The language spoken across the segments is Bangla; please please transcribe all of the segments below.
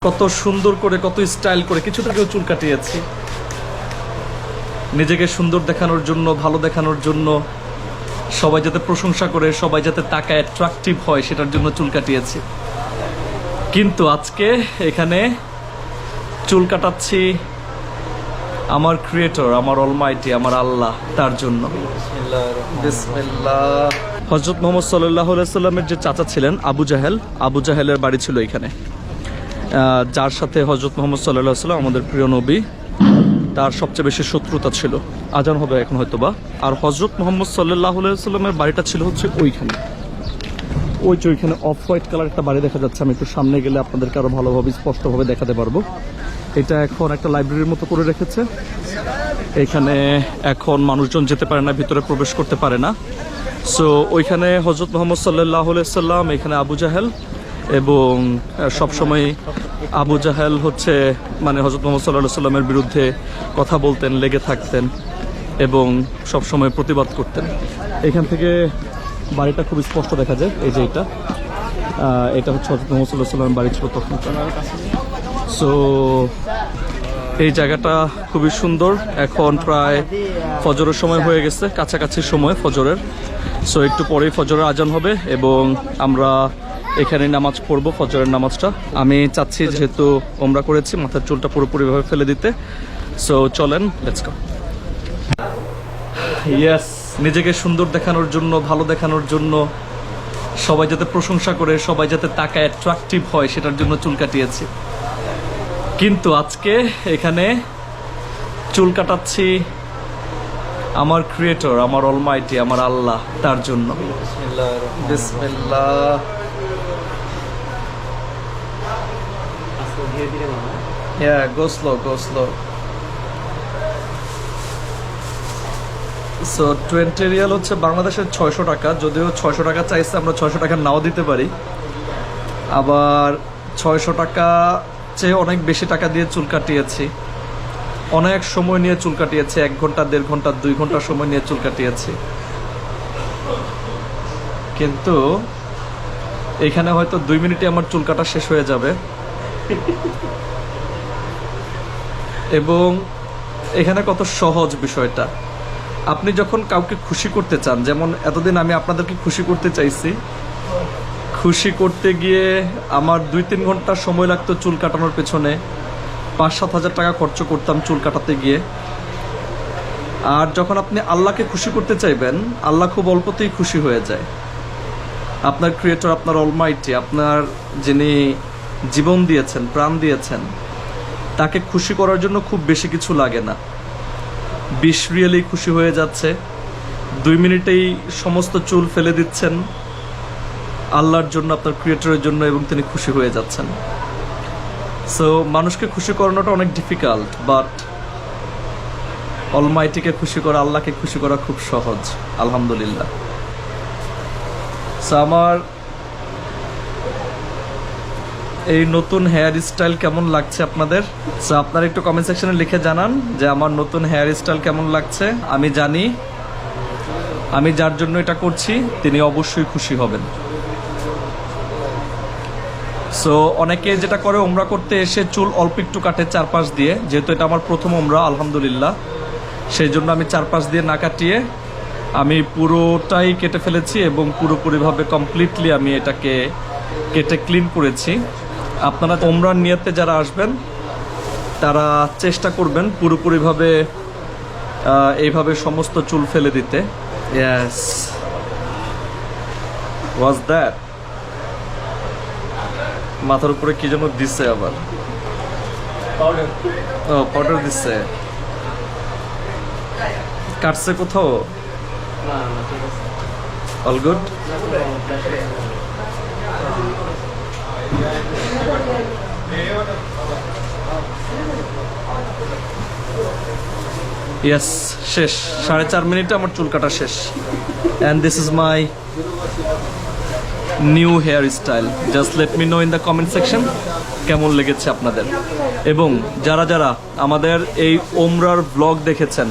কত সুন্দর করে কত স্টাইল করে কিছুটাকেও চুল কাটিয়েছি নিজেকে সুন্দর দেখানোর জন্য, ভালো দেখানোর জন্য, সবাই যাতে প্রশংসা করে, সবাই যাতে তাকায়, অ্যাট্রাকটিভ হয় সেটার জন্য চুল কাটিয়েছি। কিন্তু আজকে এখানে চুল কাটাচ্ছি আমার ক্রিয়েটর, আমার অলমাইটি, আমার আল্লাহ, তার জন্য। বিসমিল্লাহ। হযরত মুহাম্মদ সাল্লাল্লাহু আলাইহি সাল্লামের যে চাচা ছিলেন আবু জাহেলের বাড়ি ছিল এখানে, যার সাথে হযরত মুহাম্মদ সাল্লাল্লাহু আলাইহি সাল্লাম আমাদের প্রিয় নবী, তার সবচেয়ে বেশি শত্রুতা ছিল। আজান হবে এখন হয়তোবা। আর হযরত মুহাম্মদ সাল্লাল্লাহু আলাইহি সাল্লামের বাড়িটা ছিল হচ্ছে ওইখানে, ওই যে ওইখানে অফ হোয়াইট কালার একটা বাড়ি দেখা যাচ্ছে। আমি একটু সামনে গেলে আপনাদেরকে আরো ভালোভাবে স্পষ্টভাবে দেখাতে পারবো। এটা এখন একটা লাইব্রেরির মতো করে রেখেছে। এখানে এখন মানুষজন যেতে পারে না, ভিতরে প্রবেশ করতে পারে না। সো ওইখানে হযরত মুহাম্মদ সাল্লাল্লাহু আলাইহি সাল্লাম, এখানে আবু জাহেল, এবং সবসময় আবু জাহেল হচ্ছে মানে হযরত মুহাম্মদ সাল্লাল্লাহু আলাইহি সাল্লামের বিরুদ্ধে কথা বলতেন, লেগে থাকতেন এবং সবসময় প্রতিবাদ করতেন। এখান থেকে বাড়িটা খুব স্পষ্ট দেখা যায়। এই যে এটা হচ্ছে হযরত মুহাম্মদ সাল্লাল্লাহু আলাইহি সাল্লামের বাড়ি ছিল তখন। সো এই জায়গাটা খুবই সুন্দর। এখন প্রায় ফজরের সময় হয়ে গেছে, কাছাকাছি সময় ফজরের। সো একটু পরেই ফজরের আজান হবে এবং আমরা এখানে নামাজ পড়বো, ফজরের নামাজটা। আমি চাচ্ছি যেহেতু ওমরা করেছি, মাথার চুলটা পুরোপুরিভাবে ফেলে দিতে। সো চলেন, লেটস গো। ইয়েস, নিজেকে সুন্দর দেখানোর জন্য, ভালো দেখানোর জন্য, সবাই যাতে প্রশংসা করে, সবাই যাতে তাকায়, অ্যাট্রাকটিভ হয় সেটার জন্য চুল কাটিয়েছি। কিন্তু আজকে এখানে চুল কাটাচ্ছি আমার ক্রিয়েটর, আমার অলমাইটি, আমার আল্লাহ, তার জন্য। বিসমিল্লাহ। Yeah, go slow, go slow. So 20 Real হচ্ছে বাংলাদেশের 600 টাকা। যদিও 600 টাকা চাইছে, আমরা 600 টাকা নাও দিতে পারি। আবার 600 টাকা চেয়ে অনেক বেশি টাকা দিয়ে চুল কাটিয়েছি, অনেক সময় নিয়ে চুল কাটিয়েছি, 1 ঘন্টা, 1.5 ঘন্টা, 2 ঘন্টা সময় নিয়ে চুল কাটিয়েছি। কিন্তু এখানে হয়তো 2 মিনিটে আমার চুল কাটা শেষ হয়ে যাবে। এবং এখানে কত সহজ বিষয়টা। আপনি যখন কাউকে খুশি করতে চান, যেমন এতদিন আমি আপনাদেরকে খুশি করতে চাইছি, খুশি করতে গিয়ে আমার 2-3 ঘন্টা সময় লাগতো চুল কাটানোর পেছনে, 5-7 হাজার টাকা খরচ করতাম চুল কাটাতে গিয়ে। আর যখন আপনি আল্লাহকে খুশি করতে চাইবেন, আল্লাহ খুব অল্পতেই খুশি হয়ে যায়। আপনার ক্রিয়েটর, আপনার অলমাইটি, আপনার যিনি জীবন দিয়েছেন, প্রাণ দিয়েছেন, তাকে খুশি করার জন্য খুব বেশি কিছু লাগে না। 20 রিয়ালেই খুশি হয়ে যাচ্ছে, 2 মিনিটেই সমস্ত চুল ফেলে দিচ্ছেন আল্লাহর জন্য, আপনার ক্রিয়েটরের জন্য, এবং তিনি খুশি হয়ে যাচ্ছেন। সো মানুষকে খুশি করানোটা অনেক ডিফিকাল্ট, বাট অলমাইটিকে খুশি করা, আল্লাহকে খুশি করা খুব সহজ, আলহামদুলিল্লাহ। সো আমার এই নতুন হেয়ার স্টাইল কেমন লাগছে আপনাদের? সো আপনারা একটু কমেন্ট সেকশনে লিখে জানান যে আমার নতুন হেয়ার স্টাইল কেমন লাগছে। আমি জানি আমি যার জন্য এটা করছি তিনি অবশ্যই খুশি হবেন। সো অনেকে যেটা করে, ওমরা করতে এসে চুল অল্প একটু কাটে 4-5 দিয়ে। যেহেতু এটা আমার প্রথম ওমরা, আলহামদুলিল্লাহ, সেই জন্য আমি 4-5 দিয়ে না কাটিয়ে আমি পুরোটাই কেটে ফেলেছি এবং পুরোপুরিভাবে কমপ্লিটলি আমি এটাকে কেটে ক্লিন করেছি। আপনারা ওমরার নিয়তে যারা আসবেন তারা চেষ্টা করবেন পুরোপুরিভাবে এইভাবে সমস্ত চুল ফেলে দিতে। Yes, was that? মাথার উপরে কি যেন দিচ্ছে আবার, ও পাউডার দিচ্ছে। কাটছে কোথাও? All good. ইয়েস, শেষ। 4.5 মিনিটে আমার চুল কাটা শেষ। And this is my new hair style. Just let me know in the comment section কেমন লেগেছে আপনাদের। এবং যারা যারা আমাদের এই ওমরার ব্লগ দেখেছেন,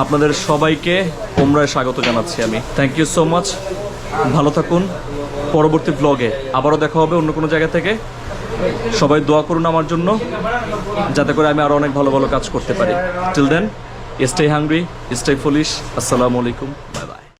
আপনাদের সবাইকে ওমরায় স্বাগত জানাচ্ছি আমি। Thank you so much. ভালো থাকুন। পরবর্তী ব্লগে আবারও দেখা হবে অন্য কোনো জায়গা থেকে। সবাই দোয়া করুন আমার জন্য, যাতে করে আমি আরও অনেক ভালো ভালো কাজ করতে পারি। Till then, stay hungry, stay foolish. আসসালামু আলাইকুম, বাই বাই।